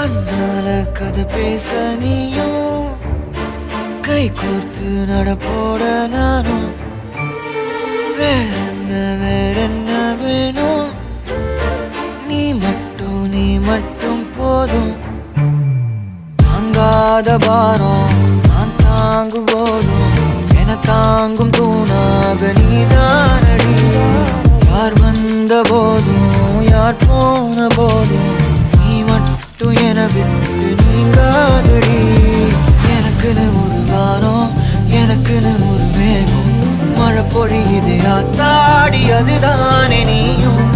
கண்ணால கதை பேச நீயும் கை கோர்த்து நடப்போட நானும் வேறென்ன வேணும் நீ மட்டும் போதும் தாங்காத பாரம் நான் தாங்கும் போதும் என தாங்கும் தூணாக நீதானடி யார் வந்த போதும் யார் போன போதும் நீ மட்டும் என விட்டு நீங்காதடி எனக்குன்னு ஒரு வானம் எனக்குன்னு ஒரு மேகம் மழை பொழியுது ஆத்தாடி அதுதானே நீயும்